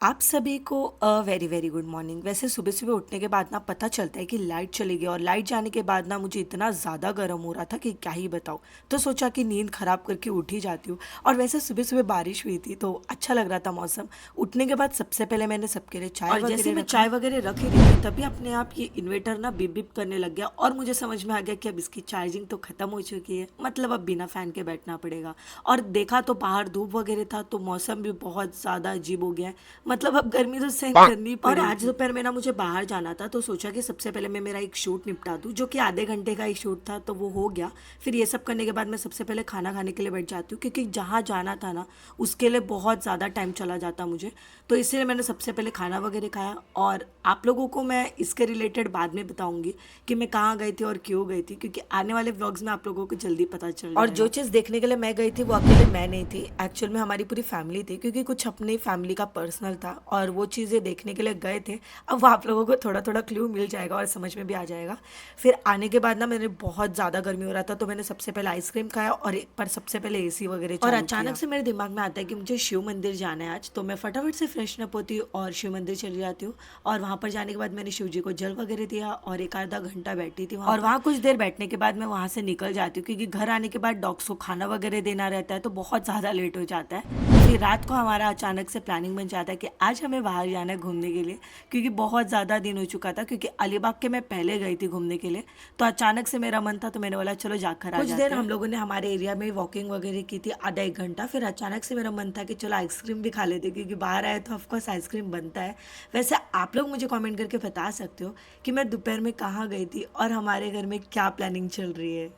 आप सभी को वेरी वेरी गुड मॉर्निंग। वैसे सुबह सुबह उठने के बाद ना पता चलता है कि लाइट चली गई, और लाइट जाने के बाद ना मुझे इतना ज़्यादा गर्म हो रहा था कि क्या ही बताऊँ। तो सोचा कि नींद ख़राब करके उठ ही जाती हूँ। और वैसे सुबह सुबह बारिश हुई थी तो अच्छा लग रहा था मौसम। उठने के बाद सबसे पहले मैंने सबके लिए चाय और जैसे मैं चाय वगैरह रख ही रही थी तभी अपने आप ये इन्वेटर ना बिप बिप करने लग गया, और मुझे समझ में आ गया कि अब इसकी चार्जिंग तो ख़त्म हो चुकी है, मतलब अब बिना फ़ैन के बैठना पड़ेगा। और देखा तो बाहर धूप वगैरह था तो मौसम भी बहुत ज़्यादा अजीब हो गया है, मतलब अब गर्मी तो सहन करनी और पड़ेगी। आज दोपहर में ना मुझे बाहर जाना था तो सोचा कि सबसे पहले मैं मेरा एक शूट निपटा दूं, जो कि आधे घंटे का एक शूट था तो वो हो गया। फिर ये सब करने के बाद मैं सबसे पहले खाना खाने के लिए बैठ जाती हूँ, क्योंकि जहाँ जाना था ना उसके लिए बहुत ज़्यादा टाइम चला जाता मुझे। तो इसलिए मैंने सबसे पहले खाना वगैरह खाया, और आप लोगों को मैं इसके रिलेटेड बाद में बताऊंगी कि मैं कहाँ गई थी और क्यों गई थी, क्योंकि आने वाले व्लॉग्स में आप लोगों को जल्दी पता चल जाएगा। और जो चीज़ देखने के लिए मैं गई थी वो अकेले मैं नहीं थी, एक्चुअल में हमारी पूरी फैमिली थी, क्योंकि कुछ अपनी फैमिली का पर्सनल था और वो चीज़ें देखने के लिए गए थे। अब वो आप लोगों को थोड़ा थोड़ा क्लू मिल जाएगा और समझ में भी आ जाएगा। फिर आने के बाद ना मैंने बहुत ज़्यादा गर्मी हो रहा था तो मैंने सबसे पहले आइसक्रीम खाया, और एक पर सबसे पहले एसी वगैरह और अचानक से मेरे दिमाग में आता है कि मुझे शिव मंदिर जाना है आज, तो मैं फटाफट से फ्रेशन अप होती हूँ और शिव मंदिर चली जाती हूँ। और वहाँ पर जाने के बाद मैंने शिव जी को जल वगैरह दिया और एक आधा घंटा बैठी थी वहाँ, और वहाँ कुछ देर बैठने के बाद मैं वहाँ से निकल जाती हूँ, क्योंकि घर आने के बाद डॉग्स को खाना वगैरह देना रहता है तो बहुत ज़्यादा लेट हो जाता है। फिर रात को हमारा अचानक से प्लानिंग बन जाता है कि आज हमें बाहर जाना है घूमने के लिए, क्योंकि बहुत ज़्यादा दिन हो चुका था, क्योंकि अलीबाग के मैं पहले गई थी घूमने के लिए। तो अचानक से मेरा मन था तो मैंने बोला चलो जाकर आ जाते हैं। कुछ देर हम लोगों ने हमारे एरिया में वॉकिंग वगैरह की थी, आधा एक घंटा। फिर अचानक से मेरा मन था कि चलो आइसक्रीम भी खा लेते, क्योंकि बाहर आए तो ऑफकोर्स आइसक्रीम बनता है। वैसे आप लोग मुझे कॉमेंट करके बता सकते हो कि मैं दोपहर में कहाँ गई थी और हमारे घर में क्या प्लानिंग चल रही है।